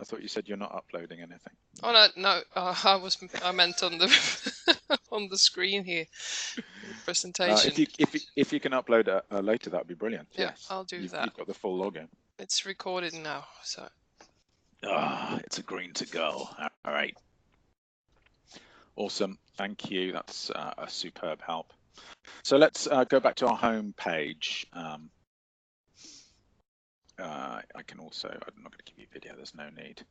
I thought you said you're not uploading anything. Oh no, I meant on the on the screen here, the presentation. If you can upload later, that would be brilliant. Yeah, Yes, I'll do that. you've got the full login. It's recorded now, so. It's a green to go. All right. Awesome. Thank you. That's a superb help. So let's go back to our home page. I can also, I'm not going to give you video, there's no need.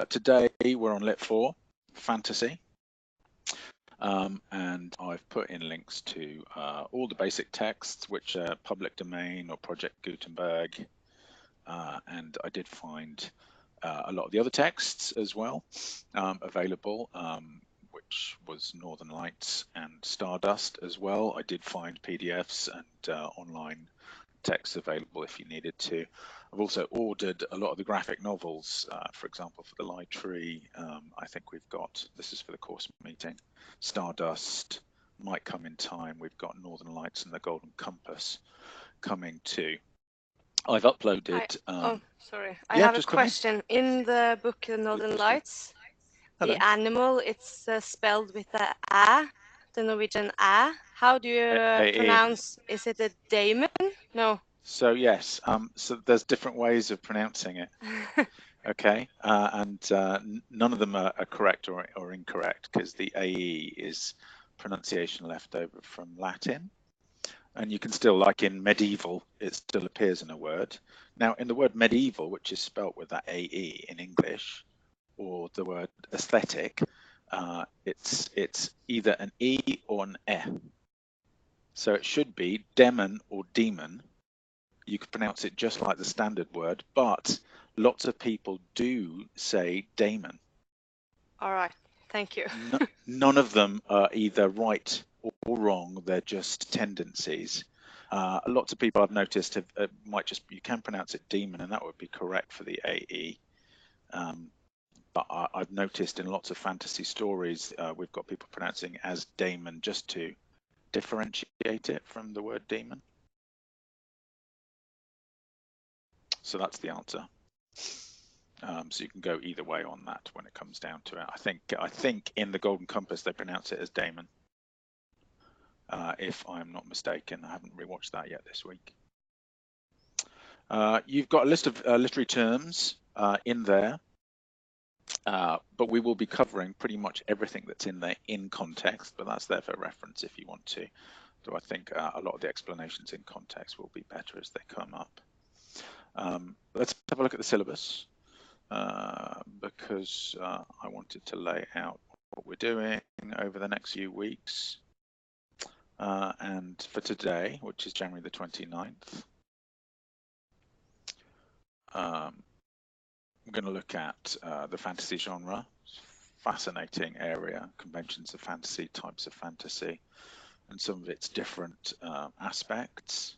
Today we're on Lit 4, Fantasy. And I've put in links to all the basic texts, which are public domain or Project Gutenberg. And I did find a lot of the other texts as well available, which was Northern Lights and Stardust as well. I did find PDFs and online texts available if you needed to. I've also ordered a lot of the graphic novels, for example, for the Light Tree. I think we've got, this is for the course meeting, Stardust might come in time. We've got Northern Lights and the Golden Compass coming too. I've uploaded. Sorry. I have a question. In the book The Northern Lights, Hello. the animal, it's spelled with the A, the Norwegian A. How do you pronounce? Is it a daemon? No. So yes, so there's different ways of pronouncing it. Okay, and none of them are correct or incorrect, because the AE is pronunciation left over from Latin. And you can still, like in medieval, it still appears in a word. Now, in the word medieval, which is spelt with that AE in English, or the word aesthetic, it's either an E or an E. So it should be demon or demon. You could pronounce it just like the standard word, but lots of people do say daemon. All right, thank you. None of them are either right or wrong. They're just tendencies. Lots of people I've noticed have, might just, you can pronounce it demon, and that would be correct for the AE. But I've noticed in lots of fantasy stories, we've got people pronouncing it as daemon just to differentiate it from the word demon. So that's the answer. So you can go either way on that when it comes down to it. I think in the Golden Compass they pronounce it as daemon. If I'm not mistaken, I haven't rewatched that yet this week. You've got a list of literary terms in there, but we will be covering pretty much everything that's in there in context, but that's there for reference if you want to. So I think a lot of the explanations in context will be better as they come up. Let's have a look at the syllabus, because I wanted to lay out what we're doing over the next few weeks. And for today, which is January the 29th, we're going to look at the fantasy genre, fascinating area, conventions of fantasy, types of fantasy, and some of its different aspects.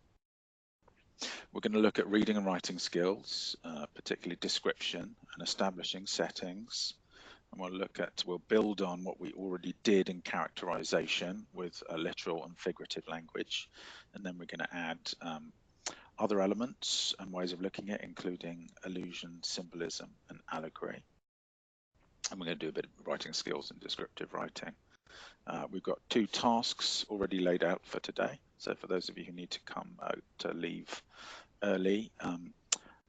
We're going to look at reading and writing skills, particularly description and establishing settings. And we'll build on what we already did in characterization with a literal and figurative language. And then we're going to add other elements and ways of looking at it, including allusion, symbolism, and allegory. And we're going to do a bit of writing skills and descriptive writing. We've got 2 tasks already laid out for today. So for those of you who need to come to leave early,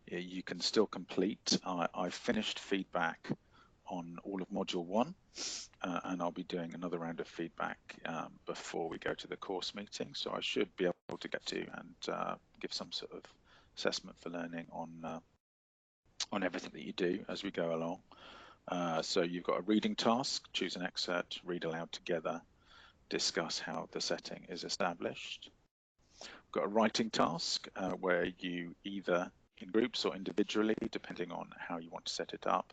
you can still complete. I've finished feedback on all of module 1, and I'll be doing another round of feedback before we go to the course meeting. So I should be able to get to and give some sort of assessment for learning on everything that you do as we go along. So you've got a reading task, choose an excerpt, read aloud together, discuss how the setting is established. We've got a writing task where you either in groups or individually, depending on how you want to set it up,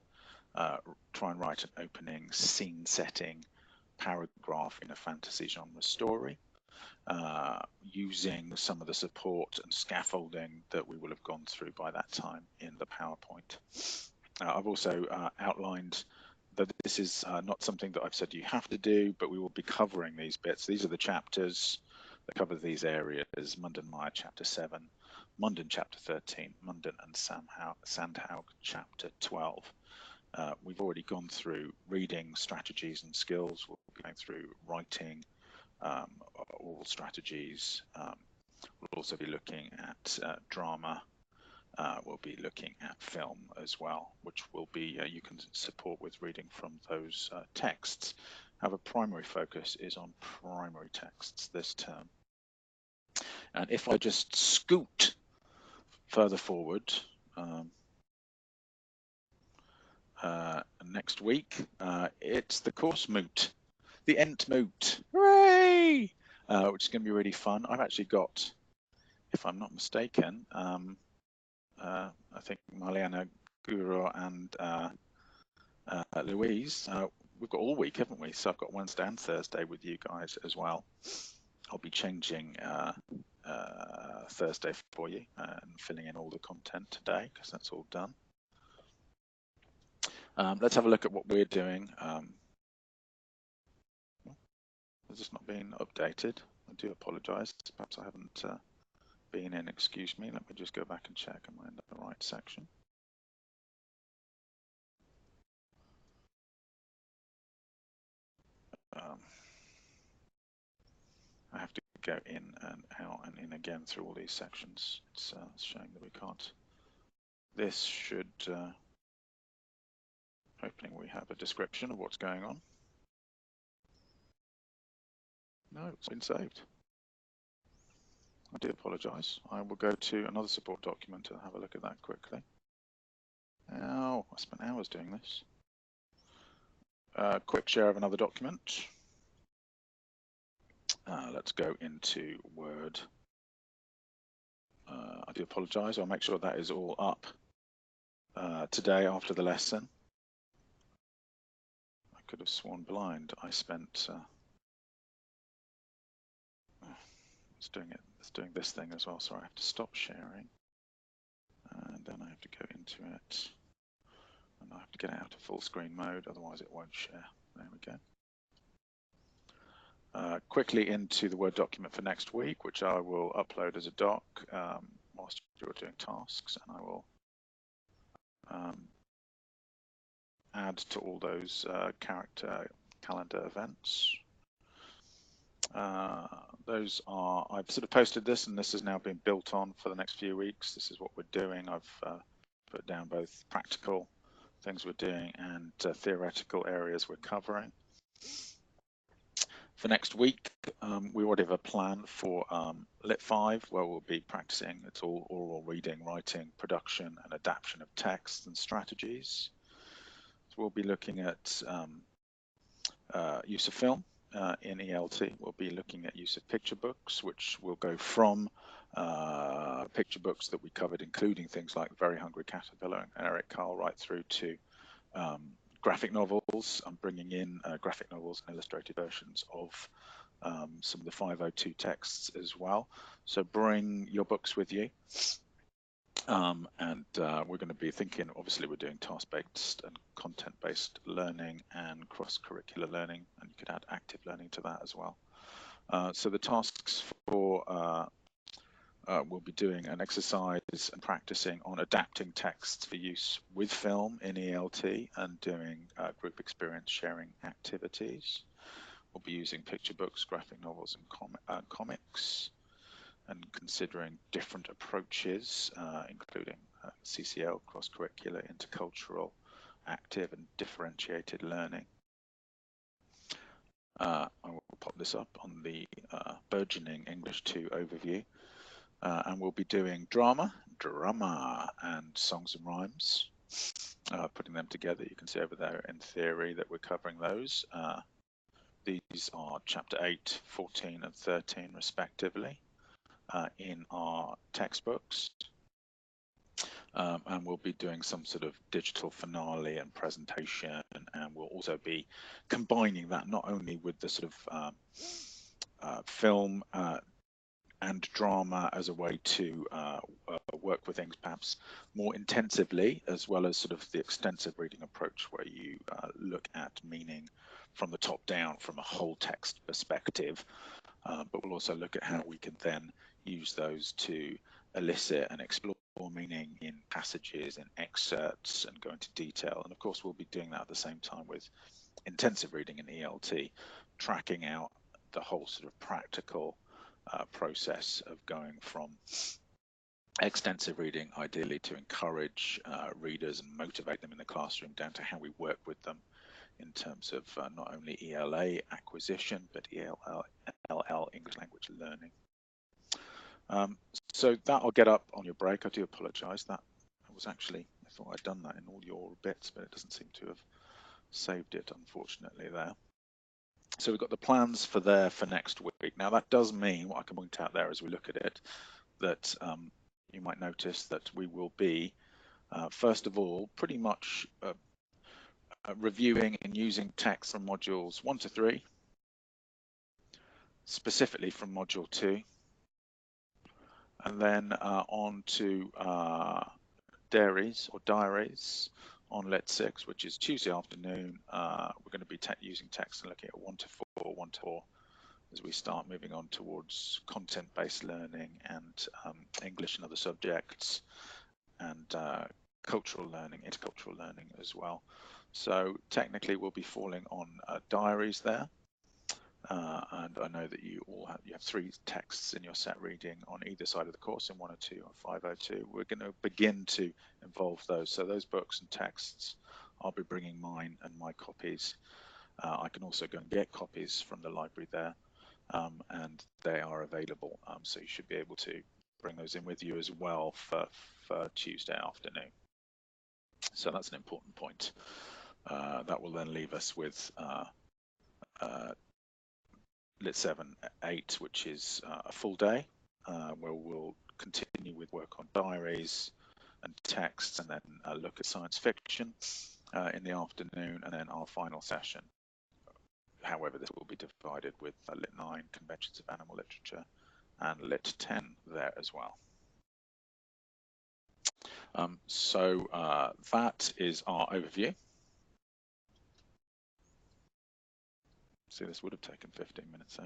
try and write an opening scene setting paragraph in a fantasy genre story, using some of the support and scaffolding that we will have gone through by that time in the PowerPoint. I've also outlined that this is not something that I've said you have to do, but we will be covering these bits. These are the chapters that cover these areas: Mundunmire chapter 7, Mundun chapter 13, Mundun and Sandhaug chapter 12. we've already gone through reading strategies and skills. We'll be going through writing, oral strategies. We'll also be looking at drama. We'll be looking at film as well, which will be you can support with reading from those texts. However, primary focus is on primary texts this term. And if I just scoot further forward, next week, it's the course moot, the Ent moot, hooray! Which is going to be really fun. I've actually got, if I'm not mistaken, I think Mariana, Guro, and Louise, we've got all week, haven't we? So I've got Wednesday and Thursday with you guys as well. I'll be changing Thursday for you and filling in all the content today because that's all done. Let's have a look at what we're doing. Has this not been updated? I do apologise. Perhaps I haven't been in. Excuse me. Let me just go back and check. Am I in the right section? I have to go in and out and in again through all these sections. It's showing that we can't. This should. Hoping we have a description of what's going on. No, it's been saved. I do apologise. I will go to another support document and have a look at that quickly. Ow, I spent hours doing this. Quick share of another document. Let's go into Word. I do apologise. I'll make sure that is all up today after the lesson. I could have sworn blind. I spent. It's doing this thing as well. So I have to stop sharing, and then I have to go into it, and I have to get out of full screen mode. Otherwise, it won't share. There we go. Quickly into the Word document for next week, which I will upload as a doc whilst you're doing tasks, and I will add to all those character calendar events. Those are, I've sort of posted this, and this has now been built on for the next few weeks. This is what we're doing. I've put down both practical things we're doing and theoretical areas we're covering. For next week, we already have a plan for Lit 5, where we'll be practicing. It's all oral reading, writing, production, and adaptation of texts and strategies. So we'll be looking at use of film in ELT. We'll be looking at use of picture books, which will go from picture books that we covered, including things like Very Hungry Caterpillar and Eric Carle, right through to graphic novels. I'm bringing in graphic novels and illustrated versions of some of the 502 texts as well. So bring your books with you. And we're going to be thinking, obviously we're doing task-based and content-based learning and cross-curricular learning, and you could add active learning to that as well. So the tasks for we'll be doing an exercise and practicing on adapting texts for use with film in ELT and doing group experience sharing activities. We'll be using picture books, graphic novels, and comics, and considering different approaches, including CCL, cross-curricular, intercultural, active, and differentiated learning. I will pop this up on the burgeoning English 2 overview. And we'll be doing drama, and songs and rhymes, putting them together. You can see over there in theory that we're covering those. These are chapter 8, 14, and 13 respectively in our textbooks. And we'll be doing some sort of digital finale and presentation, and we'll also be combining that not only with the sort of film and drama as a way to work with things perhaps more intensively, as well as sort of the extensive reading approach where you look at meaning from the top down from a whole text perspective. But we'll also look at how we can then use those to elicit and explore more meaning in passages and excerpts and go into detail. And of course, we'll be doing that at the same time with intensive reading and ELT, tracking out the whole sort of practical process of going from extensive reading, ideally to encourage readers and motivate them in the classroom, down to how we work with them in terms of not only ELA acquisition, but ELL, English language learning. So that I'll get up on your break. I do apologise. That was actually, I thought I'd done that in all your bits, but it doesn't seem to have saved it, unfortunately, there. So we've got the plans for next week. Now that does mean, what I can point out there as we look at it, that you might notice that we will be, first of all, pretty much reviewing and using text from modules 1 to 3, specifically from module 2, and then on to diaries on Lit 6, which is Tuesday afternoon. We're going to be using text and looking at 1 to 4, as we start moving on towards content-based learning and English and other subjects, and cultural learning, intercultural learning as well. So technically we'll be falling on diaries there. And I know that you have 3 texts in your set reading on either side of the course, in 102 or 502. We're going to begin to involve those. So those books and texts, I'll be bringing mine and my copies. I can also go and get copies from the library there, and they are available. So you should be able to bring those in with you as well for Tuesday afternoon. So that's an important point. That will then leave us with Lit 7, 8, which is a full day, where we'll continue with work on diaries and texts, and then look at science fiction in the afternoon, and then our final session. However, this will be divided with Lit 9, Conventions of Animal Literature, and Lit 10 there as well. So that is our overview. See, this would have taken 15 minutes,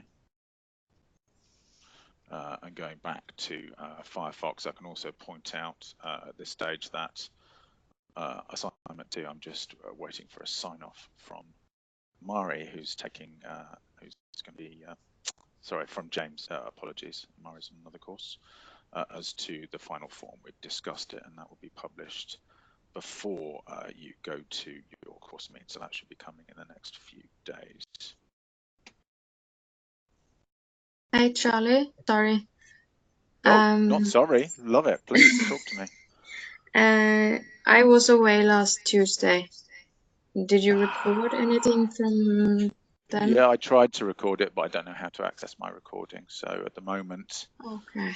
and going back to Firefox, I can also point out at this stage that assignment 2, I'm just waiting for a sign-off from Mari, who's taking, who's going to be, sorry, from James, apologies, Mari's on another course, as to the final form. We've discussed it, and that will be published before you go to your course meeting, so that should be coming in the next few days. Hey, Charlie, sorry. Oh, not sorry, love it, please talk to me. I was away last Tuesday. Did you record anything from then? Yeah, I tried to record it, but I don't know how to access my recording. So at the moment, okay.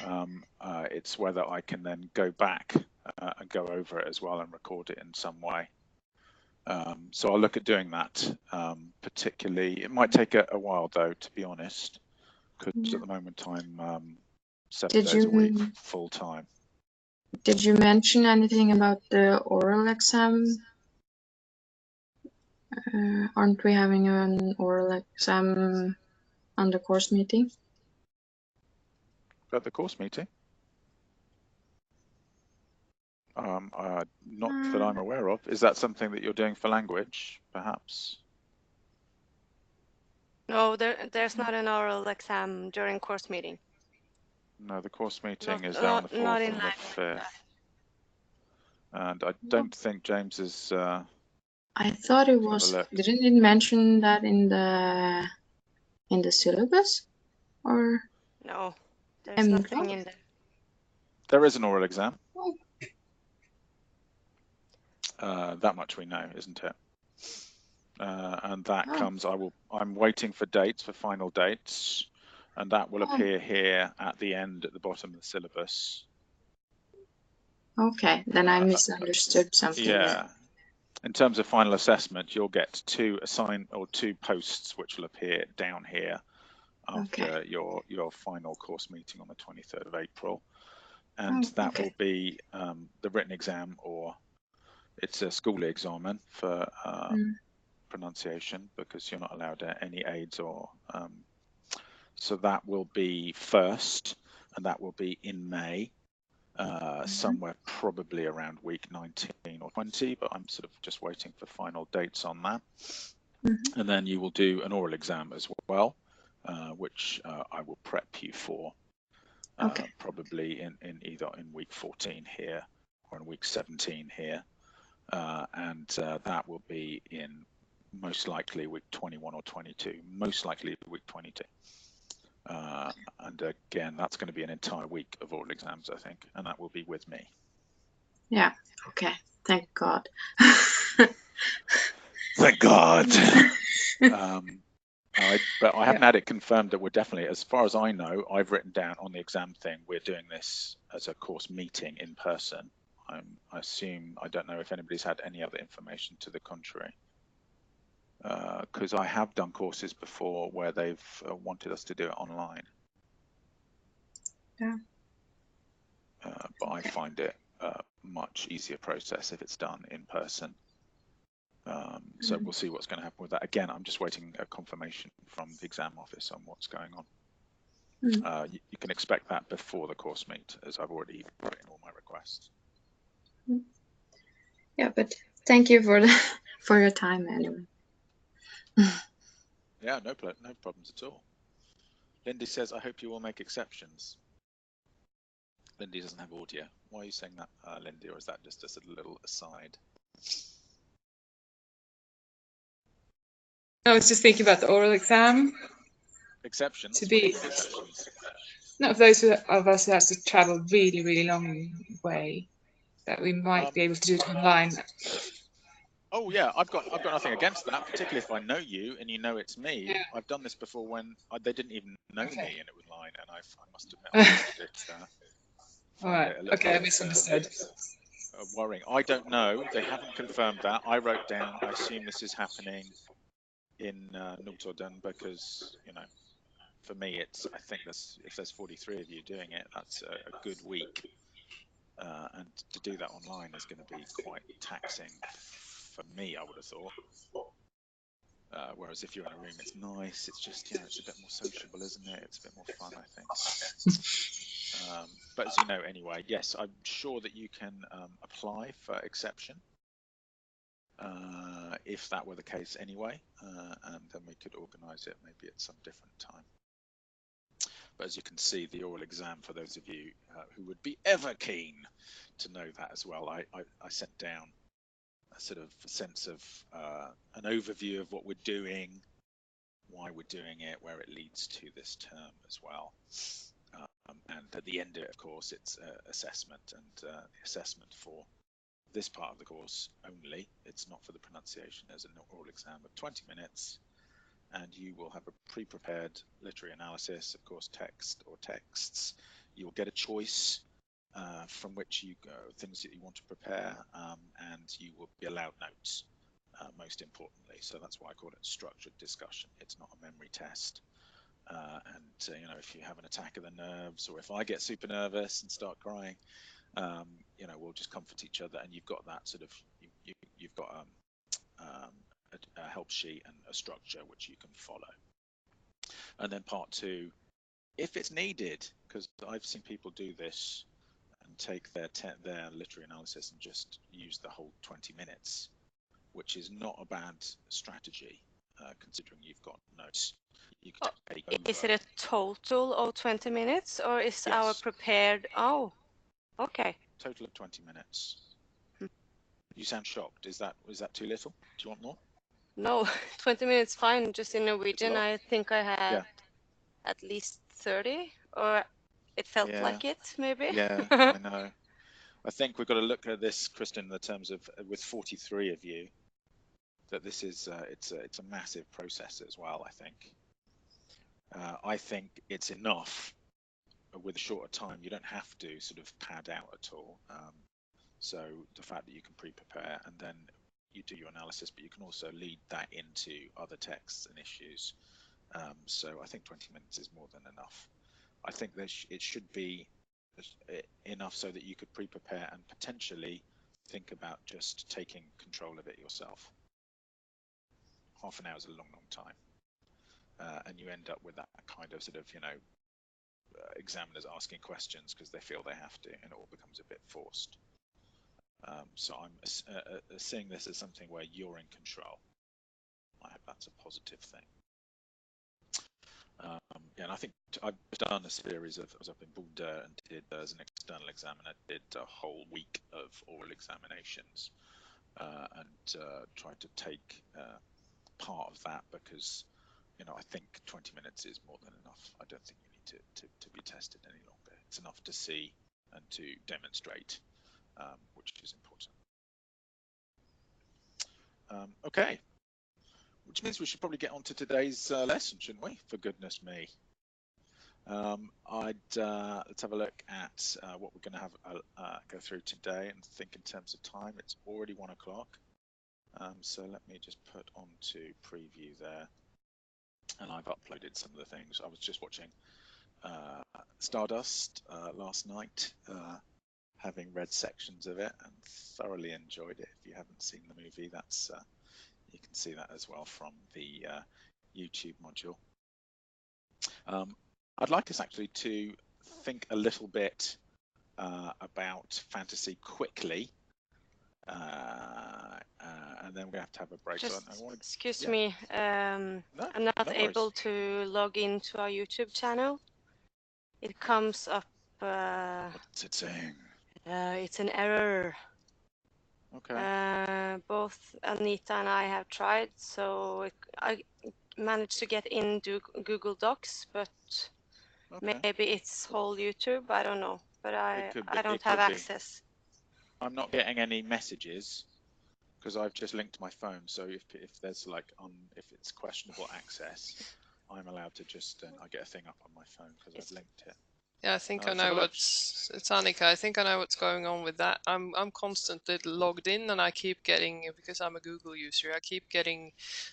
It's whether I can then go back and go over it as well and record it in some way. So I'll look at doing that. Particularly, it might take a while though, to be honest, because at the moment I'm 7 days a week full time. Did you mention anything about the oral exam? Aren't we having an oral exam on the course meeting? At the course meeting? Not that I'm aware of. Is that something that you're doing for language, perhaps? No, there's not an oral exam during course meeting. No, the course meeting is there on the 4th and the 5th. And I don't think James is... I thought it was... Didn't it mention that in the syllabus? Or... No, there's nothing in there. There is an oral exam. Oh. That much we know, isn't it? And that comes, I'm waiting for dates, for final dates, and that will appear here at the end, at the bottom of the syllabus. Okay, then I misunderstood something. Yeah. There. In terms of final assessment, you'll get 2 posts which will appear down here after your final course meeting on the 23rd of April. And that will be the written exam, or it's a school examen for pronunciation, because you're not allowed any aids or so that will be first, and that will be in May, somewhere probably around week 19 or 20, but I'm sort of just waiting for final dates on that. And then you will do an oral exam as well, which I will prep you for, probably in either in week 14 here or in week 17 here, and that will be in most likely week 21 or 22, most likely week 22. And again, that's going to be an entire week of oral exams, I think, and that will be with me. Yeah. Okay. Thank God. Thank God. But I haven't had it confirmed that we're definitely, as far as I know, I've written down on the exam thing, we're doing this as a course meeting in person. I assume, I don't know if anybody's had any other information to the contrary. Because I have done courses before where they've wanted us to do it online. Yeah. But I find it a much easier process if it's done in person. So we'll see what's going to happen with that. Again, I'm just waiting a confirmation from the exam office on what's going on. You can expect that before the course meet, as I've already put in all my requests. Yeah, but thank you for your time anyway. Yeah, no problems at all. Lindy says, I hope you will make exceptions. Lindy doesn't have audio. Why are you saying that, Lindy, or is that just a little aside? I was just thinking about the oral exam. Exceptions? To be exceptions? Not for those of us who have to travel really, really long way, that we might be able to do it online. Oh yeah, I've got nothing against that, particularly if I know you and you know it's me. Yeah. I've done this before when they didn't even know me and it was online, and I must admit I found it, All right. Okay, I misunderstood. Worrying. I don't know. They haven't confirmed that. I wrote down, I assume this is happening in Notodden because, you know, for me, I think if there's 43 of you doing it, that's a good week. And to do that online is going to be quite taxing for me, I would have thought. Whereas if you're in a room, it's nice. It's just, you know, it's a bit more sociable, isn't it? It's a bit more fun, I think. But as you know, anyway, yes, I'm sure that you can apply for exception if that were the case anyway, and then we could organise it maybe at some different time. But as you can see, the oral exam, for those of you who would be ever keen to know that as well, I sent down a sort of sense of an overview of what we're doing, why we're doing it, where it leads to this term as well. And at the end of it, of course, it's assessment, and the assessment for this part of the course only. It's not for the pronunciation. There's an oral exam of 20 minutes, and you will have a pre-prepared literary analysis, of course, text or texts. You'll get a choice from which you go, things that you want to prepare, and you will be allowed notes, most importantly. So that's why I call it structured discussion. It's not a memory test. And you know, if you have an attack of the nerves, or if I get super nervous and start crying, you know, we'll just comfort each other, and you've got that sort of, you've got a help sheet and a structure which you can follow. And then part two, if it's needed, because I've seen people do this and take their literary analysis and just use the whole 20 minutes, which is not a bad strategy, considering you've got notes. You could take over. Is it a total of 20 minutes, or is our prepared? Oh, okay. Total of 20 minutes. You sound shocked. Is that too little? Do you want more? No, 20 minutes fine. Just in Norwegian, I think I had at least 30, or it felt like it, maybe. Yeah, I know. I think we've got to look at this, Kristen, in the terms of with 43 of you, that this is it's a massive process as well. I think it's enough with a shorter time. You don't have to sort of pad out at all. So the fact that you can pre-prepare and then you do your analysis, but you can also lead that into other texts and issues. So I think 20 minutes is more than enough. I think it should be enough so that you could pre-prepare and potentially think about just taking control of it yourself. Half an hour is a long, long time. And you end up with that kind of sort of, you know, examiners asking questions because they feel they have to, and it all becomes a bit forced. So I'm seeing this as something where you're in control. I hope that's a positive thing. Yeah, and I think I've done a series of, I was up in Boulder and did, as an external examiner, did a whole week of oral examinations and tried to take part of that because, you know, I think 20 minutes is more than enough. I don't think you need to be tested any longer. It's enough to see and to demonstrate, which is important. Okay. Which means we should probably get on to today's lesson, shouldn't we? For goodness me. Let's have a look at what we're going to have go through today and think in terms of time. It's already 1 o'clock. So let me just put on to preview there. And I've uploaded some of the things. I was just watching Stardust last night, having read sections of it and thoroughly enjoyed it. If you haven't seen the movie, that's you can see that as well from the YouTube module. I'd like us actually to think a little bit about fantasy quickly, and then we have to have a break. Just, so excuse me, I'm not able to log into our YouTube channel. It comes up. What's it saying? It's an error. Okay. Both Anita and I have tried, so I managed to get into Google Docs, but maybe it's whole YouTube. I don't know, but I don't have access. I'm not getting any messages because I've just linked my phone. So if there's like if it's questionable access, I'm allowed to just I get a thing up on my phone because I've linked it. Yeah, I think I know it's Annika. I think I know what's going on with that. I'm constantly logged in, and I keep getting, because I'm a Google user, I keep getting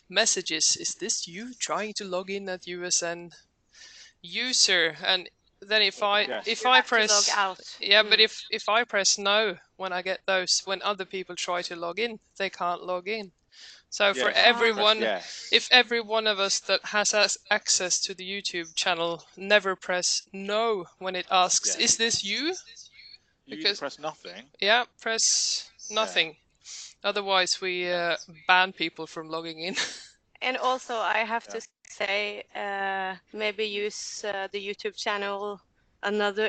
messages. Is this you trying to log in at USN user? And then if I press log out. but if I press no when I get those, when other people try to log in, they can't log in. So for everyone, if every one of us that has access to the YouTube channel never press no when it asks, is this you? Because press nothing. Yeah, press nothing. Otherwise, we ban people from logging in. And also, I have to say, maybe use the YouTube channel,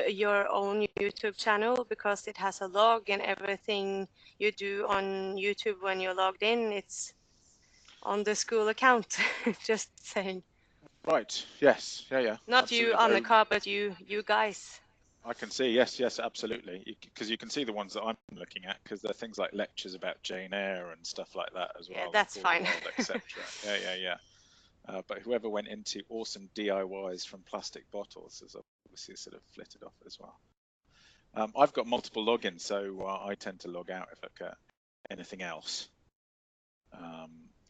your own YouTube channel, because it has a log, and everything you do on YouTube when you're logged in, it's on the school account. Just saying. Right. Yes. Yeah. Not absolutely. You, Annika, but you guys. I can see. Yes. Absolutely. Because you can see the ones that I'm looking at, because there are things like lectures about Jane Eyre and stuff like that as well. Yeah, that's fine. Etc. Yeah. But whoever went into awesome DIYs from plastic bottles has obviously sort of flitted off as well. I've got multiple logins, so I tend to log out if I look at anything else.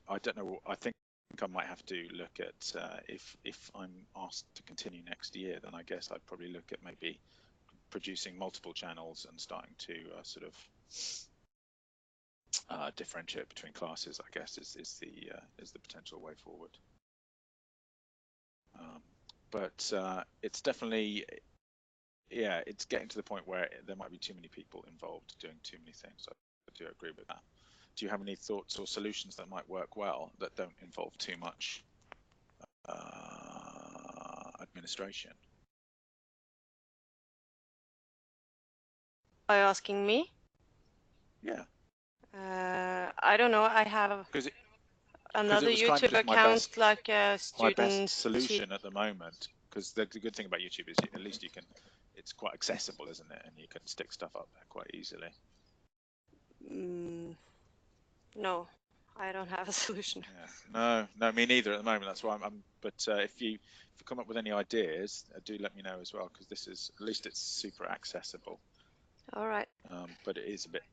I don't know. I think I might have to look at if I'm asked to continue next year, then I guess I'd probably look at maybe producing multiple channels and starting to sort of differentiate between classes. I guess is the potential way forward. But it's definitely, it's getting to the point where there might be too many people involved doing too many things. I do agree with that. Do you have any thoughts or solutions that might work well that don't involve too much administration? Are you asking me? Yeah. I don't know. I have another YouTube account, like a student. My best solution at the moment, because the good thing about YouTube is at least it's quite accessible, isn't it? And you can stick stuff up there quite easily. No, I don't have a solution. Yeah. No, me neither at the moment. That's why but if you come up with any ideas, do let me know as well, because this is, at least it's super accessible. All right. But it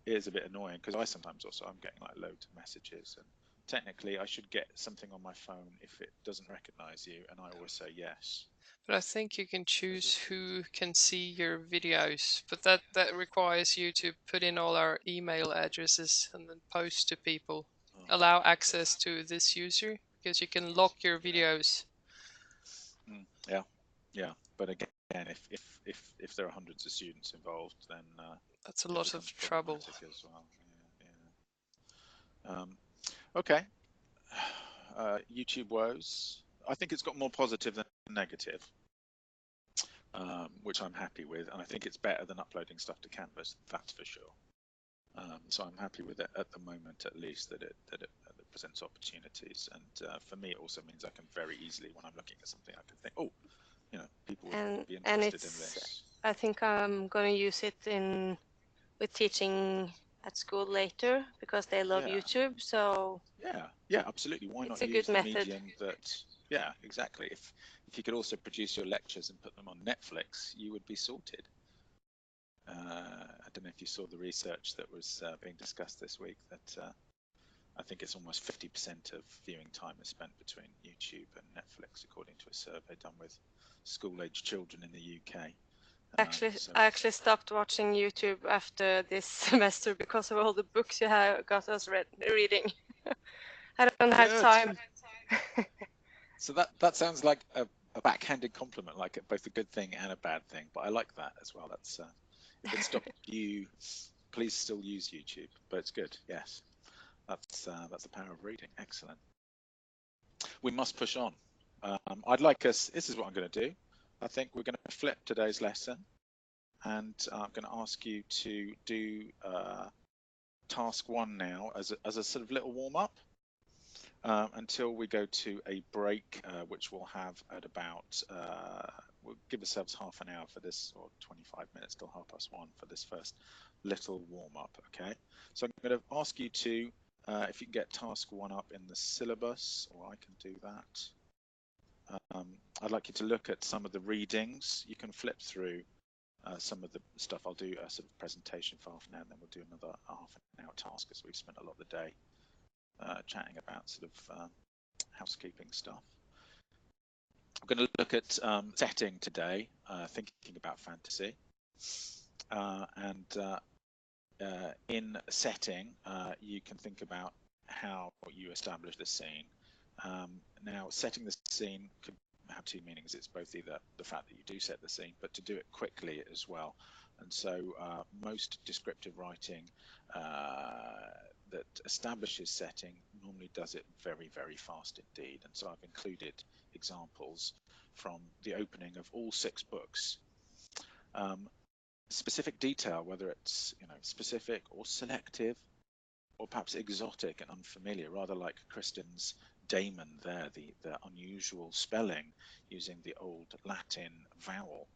is a bit annoying, because I sometimes also I'm getting like loads of messages, and technically I should get something on my phone if it doesn't recognize you, and I always say yes. But I think you can choose who can see your videos, but that requires you to put in all our email addresses and then post to people. Allow access to this user, because you can lock your videos. Yeah. But again, again, if there are hundreds of students involved, then that's a it lot of becomes trouble problematic as well. Okay. YouTube woes. I think it's got more positive than negative, which I'm happy with, and I think it's better than uploading stuff to Canvas. That's for sure. So I'm happy with it at the moment, at least, that it presents opportunities. And for me, it also means I can very easily, when I'm looking at something, I can think, oh, you know, people would be interested in this. I think I'm going to use it with teaching at school later because they love YouTube. So yeah, absolutely. Why not use the medium that? Yeah, exactly. If you could also produce your lectures and put them on Netflix, you would be sorted. I don't know if you saw the research that was being discussed this week, that I think it's almost 50% of viewing time is spent between YouTube and Netflix, according to a survey done with school-age children in the UK. I actually stopped watching YouTube after this semester because of all the books you have got us reading. I don't have time. So that sounds like a backhanded compliment, like both a good thing and a bad thing. But I like that as well. That's it stopped you. Please still use YouTube, but it's good. Yes, that's the power of reading. Excellent. We must push on. I'd like us. This is what I'm going to do. I think we're going to flip today's lesson, and I'm going to ask you to do task 1 now as a sort of little warm up until we go to a break, which we'll have at about. We'll give ourselves half an hour for this, or 25 minutes till 1:30 for this first little warm up. Okay, so I'm going to ask you to, if you can get task 1 up in the syllabus, or I can do that. I'd like you to look at some of the readings. You can flip through some of the stuff. I'll do a sort of presentation for half an hour, and then we'll do another half an hour task, as we've spent a lot of the day chatting about sort of housekeeping stuff. I'm going to look at setting today, thinking about fantasy, and in setting, you can think about how you establish the scene. Now, setting the scene could have 2 meanings. It's both either the fact that you do set the scene, but to do it quickly as well. And so most descriptive writing that establishes setting normally does it very, very fast indeed. And so I've included examples from the opening of all 6 books. Specific detail, whether it's specific or selective, or perhaps exotic and unfamiliar, rather like Kristen's Damon there, the unusual spelling using the old Latin vowel.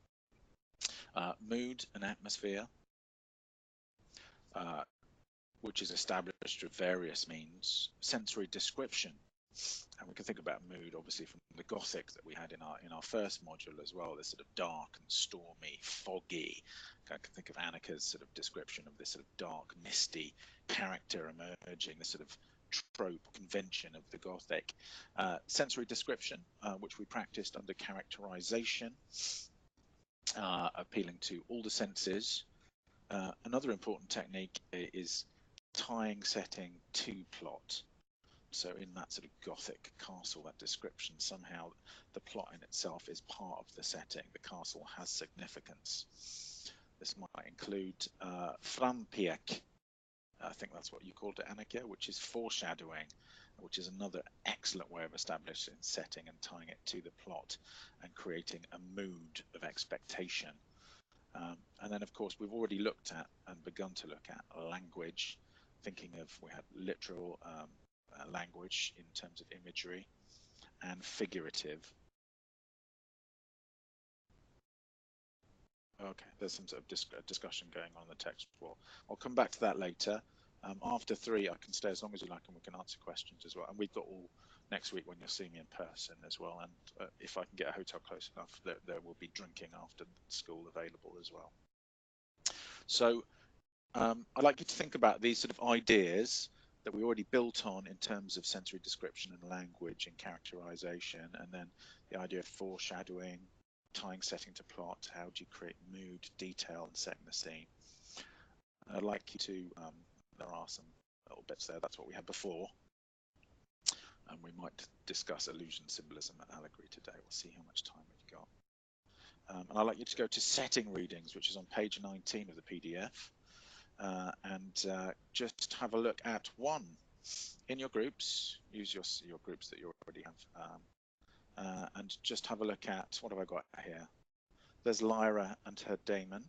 Mood and atmosphere, which is established through various means. Sensory description, and we can think about mood obviously from the Gothic that we had in our first module as well, this sort of dark and stormy, foggy. I can think of Annika's sort of description of this sort of dark, misty character emerging, this sort of trope convention of the Gothic. Sensory description, which we practiced under characterization, appealing to all the senses. Another important technique is tying setting to plot. So in that sort of Gothic castle, that description, somehow the plot in itself is part of the setting. The castle has significance. This might include frampiek, I think that's what you called it, Annika, which is foreshadowing, which is another excellent way of establishing setting and tying it to the plot and creating a mood of expectation. And then, of course, we've already looked at and begun to look at language, thinking of, we had literal language in terms of imagery and figurative. Okay, there's some sort of discussion going on in the text wall. I'll come back to that later. After 3, I can stay as long as you like, and we can answer questions as well. And we've got all next week when you'll see me in person as well. And if I can get a hotel close enough, there will be drinking after school available as well. So I'd like you to think about these sort of ideas that we already built on in terms of sensory description and language and characterization, and then the idea of foreshadowing, tying setting to plot. How do you create mood, detail, and setting the scene? I'd like you to, there are some little bits there, that's what we had before. And we might discuss illusion, symbolism, and allegory today. We'll see how much time we've got. And I'd like you to go to setting readings, which is on page 19 of the PDF, and just have a look at one in your groups. Use your groups that you already have, and just have a look at, what have I got here? There's Lyra and her demon.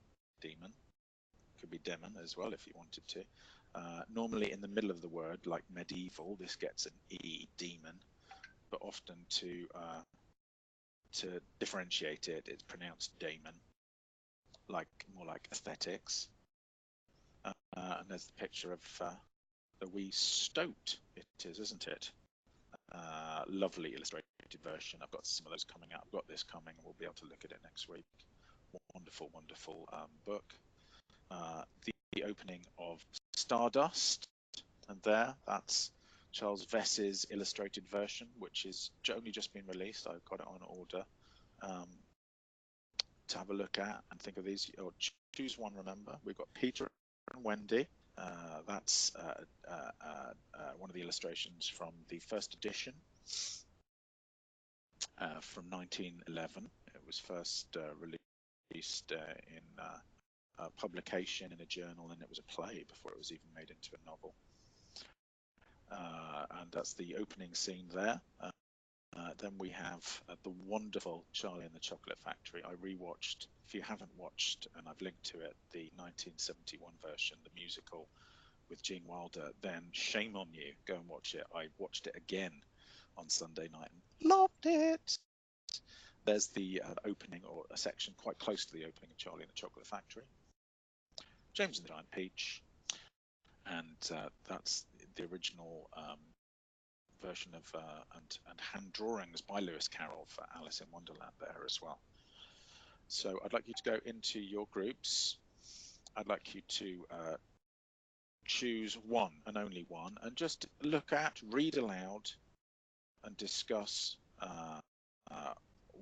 Could be demon as well if you wanted to. Normally in the middle of the word, like medieval, this gets an E, demon, but often to differentiate it, it's pronounced daemon, more like aesthetics. And there's the picture of the wee stoat, it is, isn't it? Lovely illustrated version. I've got some of those coming out. I've got this coming, and we'll be able to look at it next week. Wonderful, wonderful book. The opening of Stardust, and that's Charles Vess's illustrated version, which is only just been released. I've got it on order to have a look at and think of these. Or choose one. Remember, we've got Peter and Wendy. That's one of the illustrations from the first edition from 1911. It was first released in publication in a journal, and it was a play before it was even made into a novel. And that's the opening scene there. Then we have the wonderful Charlie and the Chocolate Factory. I rewatched, if you haven't watched, and I've linked to it, the 1971 version, the musical with Gene Wilder, then shame on you, go and watch it. I watched it again on Sunday night and loved it. There's the opening, or a section quite close to the opening of Charlie and the Chocolate Factory. James and the Giant Peach, and that's the original version of and hand drawings by Lewis Carroll for Alice in Wonderland there as well. So I'd like you to go into your groups. I'd like you to choose one and only one, and just look at, read aloud, and discuss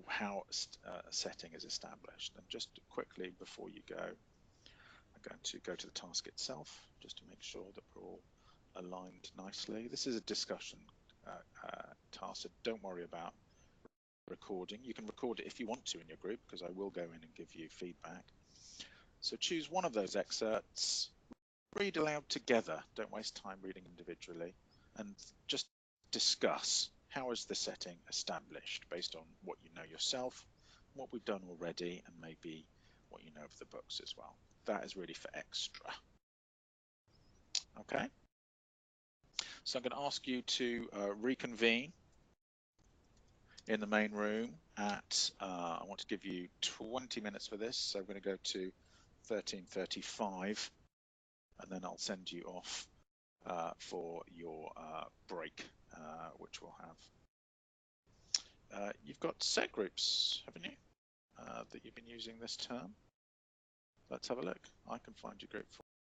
how a setting is established. And just quickly before you go, I'm going to go to the task itself just to make sure that we're all aligned nicely. This is a discussion task, so don't worry about recording. You can record it if you want to in your group, because I will go in and give you feedback. So choose one of those excerpts, read aloud together, don't waste time reading individually, and just discuss how is the setting established based on what you know yourself, what we've done already, and maybe what you know of the books as well. That is really for extra. Okay, so I'm going to ask you to reconvene in the main room at, I want to give you 20 minutes for this, so I'm going to go to 13:35, and then I'll send you off for your break, which we'll have. You've got set groups, haven't you, that you've been using this term? Let's have a look. I can find your group for